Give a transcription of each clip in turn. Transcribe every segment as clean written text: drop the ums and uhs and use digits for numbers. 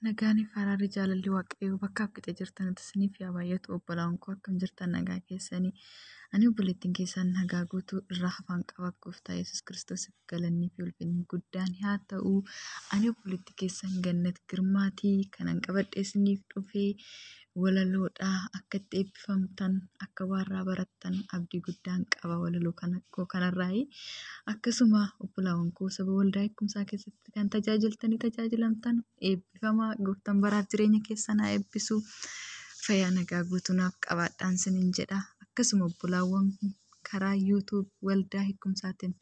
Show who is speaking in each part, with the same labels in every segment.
Speaker 1: Nagaanii Faraari jaalalli waaqayyoo bakka akka jirtanitti isiniif yaa baay'atu obbolaan koo akkam jirtan nagaa keessanii ani obboleettiin keessan nagaa guutuu irraa hafaan qaba gooftaa Yesuus Kiristoosiif galannii fi ulfinni guddaan haa ta'u ani obboleettii keessan Gannat Girmaatii kanan qabadhee isiniif dhufee walaloodhaa akka itti eebbifamtan akka waarraa barattan abdii guddaan qaba walaloo kanarraayi. Akkasuma obbolaawwan koo saba waldaa eegumsaa keessatti kan tajaajiltanii tajaajilamtan eebbifamaa gooftaan baraaf jireenya keessan haa eebbisu fayyaa nagaa guutuunaaf qabaadhaan siniin jedha. Akkasuma obbolaawwan karaa YouTube waldaa eegumsaatiin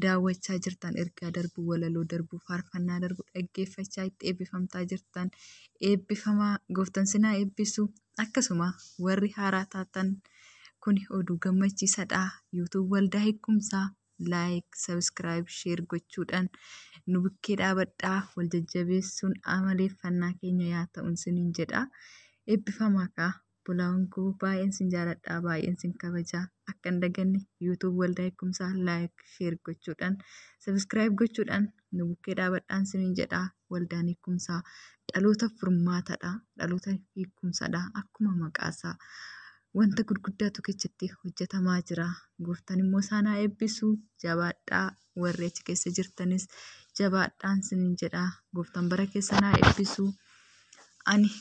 Speaker 1: daawwachaa jirtan ergaa darbuu walaloo darbuu faarfannaa darbuu dhaggeeffachaa itti eebbifamtaa jirtan eebbifamaa gooftaan sinaa eebbisu. Akkasuma warri haaraa taatan kun oduu gammachiisaadha. YouTube waldaa eegumsaa like, subscribe, share gochuudhaan nu bukkee dhaabadhaa wal jajjabeessuun amaleeffannaa keenya yaa ta'uun siniin jedha. Eebbifamaa kaa obbolaawwan koo baay'een sin jaaladhaa baay'een sin kabajaa akka hin daganne YouTube waldaa eegumsaa like, share gochuudhaan subscribe gochuudhaan nu bukkee dhaabadhaan siniin jedha. Waldaan eegumsaa dhaloota furmaataadha dhaloota eegumsaadha akkuma maqaasaa. Wanta gurguddaatu keessatti hojjetamaa jira. Gooftaan immoo isaan haa eebbisu. Jabaadhaa warri achi keessa jirtanis jabaadhaan siniin jedha. Gooftaan bara keessan haa eebbisu. Ani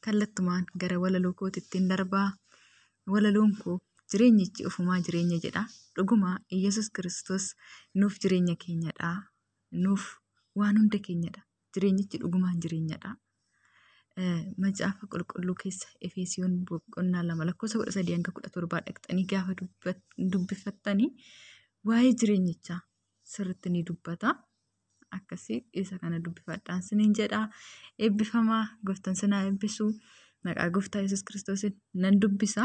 Speaker 1: kallattumaan gara walaloo kootittiin darbaa. Walaloon koo jireenyichi ofumaa jireenya jedha. Dhuguma Yesuus Kiristoos nuuf jireenya keenyadha. Nuuf waan hunda keenyadha. Jireenyichi dhugumaan jireenyadha. Macaafa qulqulluu keessa Efesiyoon boqonnaa 2:13-17 dhaqxanii gaafa dubbifattanii waa'ee jireenyichaa sirriitti ni dubbata. Akkasii isa kana dubbifadhaan siniin jedha. Eebbifamaa gooftaan sinaa eebbisu. Maqaa gooftaa Yesuus Kiristoosiin nan dubbisa.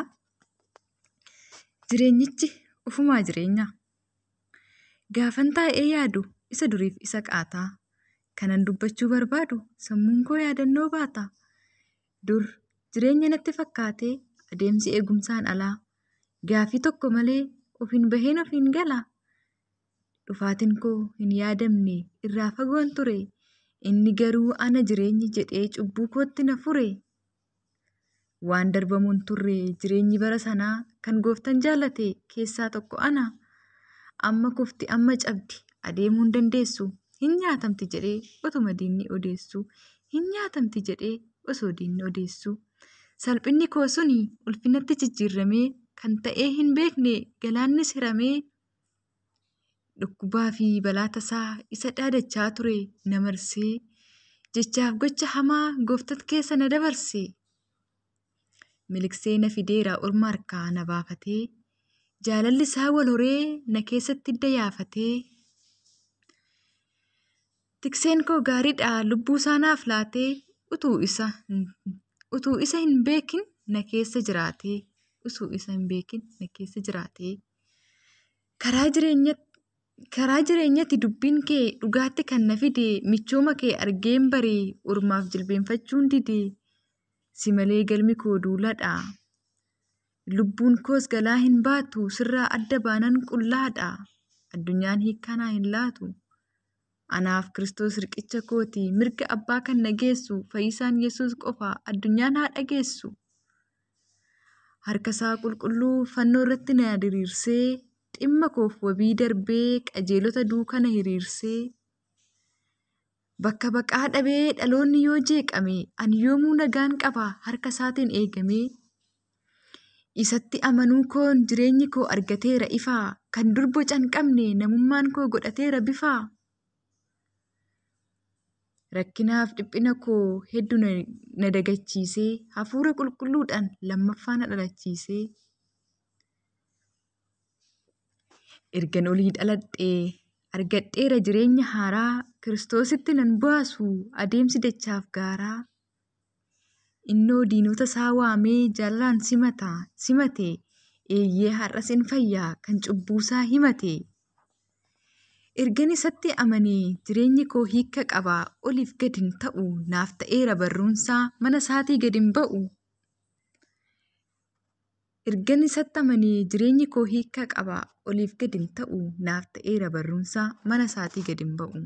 Speaker 1: Jireenyichi ofumaa jireenya. Gaafan taa'ee yaadu isa duriif isa qaataa. Kanan dubbachuu barbaadu sammuun koo yaadannoo baata. Dur jireenya natti fakkaatee adeemsi eegumsaan alaa gaafii tokko malee ofiin baheen ofiin gala. Dhufaatiin koo hin yaadamne irraa fagoon ture inni garuu ana jireenyi jedhee cubbuu kootti na fure. Waan darbamuun turre jireenyi bara sanaa kan gooftaan jaalate keessaa tokko ana. Amma kufti amma cabdi adeemuu hin dandeessu. Hin nyaatamti jedhee otuma diinni odeessu. Hin nyaatamti jedhee osoo diinni odeessu. Salphinni koo suni ulfinatti jijjiirramee kan ta'ee hin beekne galaannis hiramee. Dhukkubaa fi balaa tasaa isa dhaadachaa ture na marsee. Jechaaf gocha hamaa gooftat keessa na dabarse. Miliksee na fideera orma harkaa na baafatee. Jaalalli isaa wal horee na keessatti dayaafatee. Tikseen koo gaariidha lubbuu isaa naaf laatee utuu isa hin beekin na keessa jiraatee. Utuu isa hin beekin na keessa jiraatee. Karaa jireenyatti dubbiin kee dhugaatti kan na fide michooma kee argeen baree ormaaf jilbeenfachuun dide. Si malee galmi koo duuladha. Lubbuun koos galaa hin baatu sirraa adda baanan qullaadha. Addunyaan hiikkanaa hin laatu. Anaaf Kiristoos riqicha kooti mirga abbaa kan nageessu fayyisaan Yesuus qofa addunyaan haa dhageessu. Harka isaa qulqulluu fannoo irratti na diriirsee dhimma koof wabii darbee qajeelota duukana hiriirsee. Bakka baqaa dhabee dhaloonni yoo jeeqame ani yoomuu nagaan qaba harka isaatiin eegamee. Isatti amanuu koon jireenyi koo argateera ifaa kan dur boca hin qabne namummaan koo godhateera bifaa. Rakkinaaf dhiphina koo hedduu na dagachiisee hafuura qulqulluudhaan lammaffaa na dhalachiisee. Ergan olii dhaladhee argadheera jireenya haaraa Kiristoositti nan baasu adeemsi dachaaf gaaraa. Innoo diinota isaa waamee jaalalaan simate eeyyee har'as in fayyaa kan cubbuusaa himate. Ergan isatti amanee jireenyi koo hiikka qaba oliif gad hin ta'u naaf ta'eera barruunsaa mana isaatii gad hin ba'u. Ergan isatti amanee jireenyi koo hiikka qaba oliif gad hin ta'u naaf ta'eera barruunsaa mana isaatii gad hin ba'u.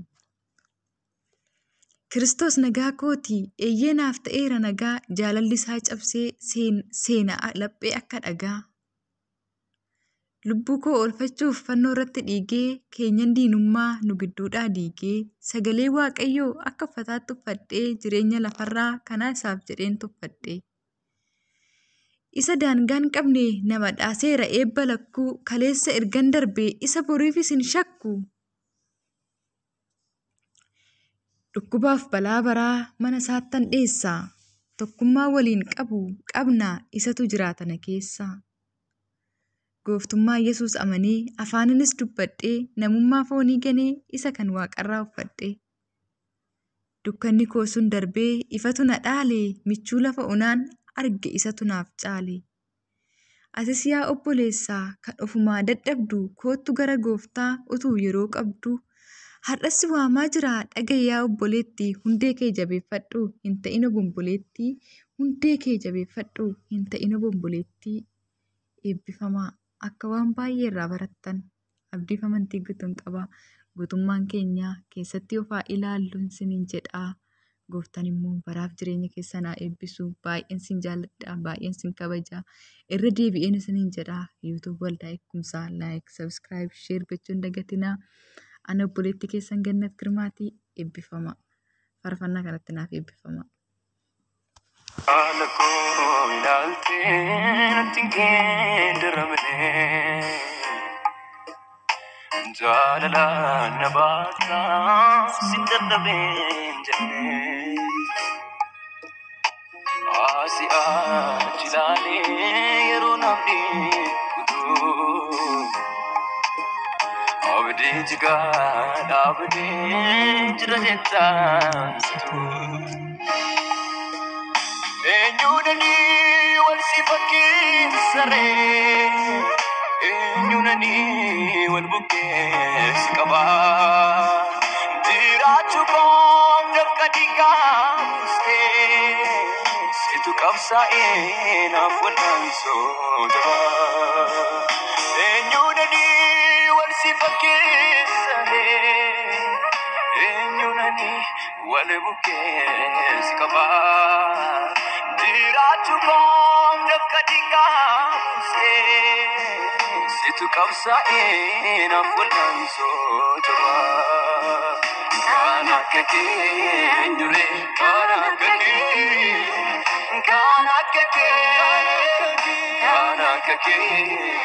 Speaker 1: Kiristoos nagaa kooti eeyyee naaf ta'eera nagaa jaalalli isaa cabsee seenaa laphee akka dhagaa. Lubbuu koo oolfachuuf fannoo irratti dhiigee keenyan diinummaa nu gidduudhaa diigee sagalee waaqayyoo akka uffataatti uffadhee jireenya lafarraa kanaa isaaf jedheen tuffadhee. Isa daangaan qabne nama dhaaseera eebba lakkuu kaleessa ergan darbee isa boriifis hin shakku. Dhukkubaaf balaa baraa mana isaattan dheessaa tokkummaa waliin qabnaa isatu jiraatana keessaa. Gooftummaa Yesuus amanee afaaninis dubbadhee namummaa foonii ganee isa kan waaqarraa uffadhee. Dukkanni koo sun darbee ifatu na dhaalee michuu lafa onaan arge isatu naaf caale. Atis yaa obboleessaa kan ofumaa dadhabdu koottu gara gooftaa utuu yeroo qabdu. Har'as waamaa jira dhaga'i yaa obboleetti hundee kee jabeeffadhu hin ta'in obomboleetti hundee kee jabeeffadhu hin ta'in obomboleetti. Eebbifamaa akka waan baay'ee irraa barattan abdiif amantii guutuun qaba. Guutummaan keenya keessatti ofaa ilaalluun siniin jedhaa. Gooftaan immoo baraaf jireenya keessanaa eebbisu baay'een sin jaalladha baay'een sin kabaja. Irra deebi'een siniin jedhaa. YouTube Waldaa Eegumsaa like subscribe share gochuun dagatinaa. Ana obboleetti keessan Gannat Girmaatii eebbifamaa. Faarfannaa kanatti naaf eebbifamaa.
Speaker 2: Alako ilaaltee natti kenderamne jaalala na baataa sin dadhabeen jenne asi achi ilaalee yeroo naaf dhiibutu abdii jigaa dhaabdee jira jettaan situ. Eenyuudhani wal si fakkeessaree eenyuudhani wal bukkeessi qabaa jiraachuu koo dafqa dhiigaa buustee situ qabsaa'ee naaf wal'aansoo jabaa. Eenyuudhani wal si fakkeessaree eenyuudhani wal bukkeessi qabaa. Jiraachuu koo dafqa dhiigaa buustee situ qabsaa'ee naaf wal'aansoo jabaa. Kan akka kee eenyuree kan akka kee kan akka kee kan akka kee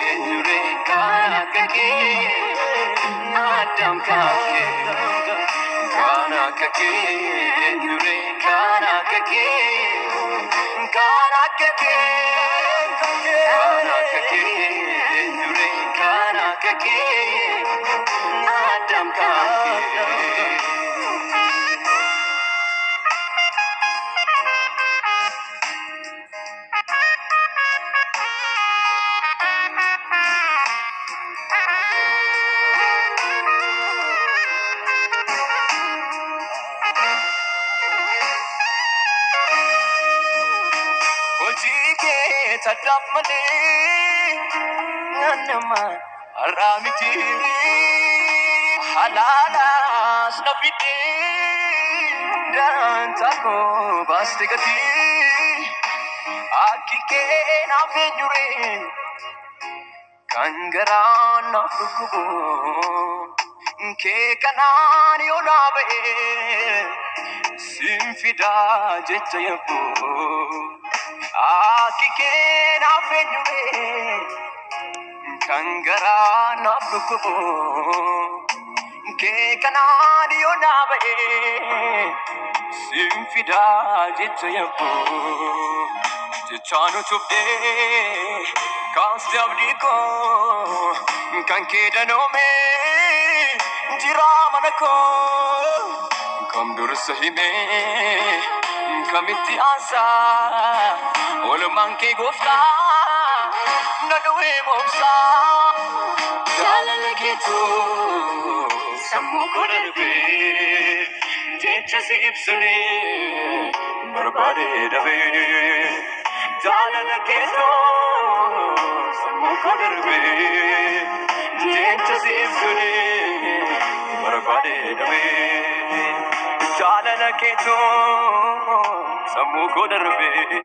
Speaker 2: eenyuree kan akka kee naadam kaakee kan akka kee eenyuree kan akka kee. Kana kake, nure kana kake, Adam kake. Sadap male, nama aramiti, halalas nafiti, dan tako basti gati, aki ke nafenyure, kangaran nafukubo, ke kanani onabe, simfida jechayapo. Aki ke nafenyure kangara nafukubo ke kanani onabe simfida jechayapo jechanu chupde kanste abdiko kanke danome jiramanako kamdur sahime kamiti asa oluman ke gofta naduwe mopsa jalale ke tu sammu korbe jecha sipsune barbade dabe jalale ke tu sammu korbe jecha sipsune barbade dabe jaalala keetu sammuu koo darbee.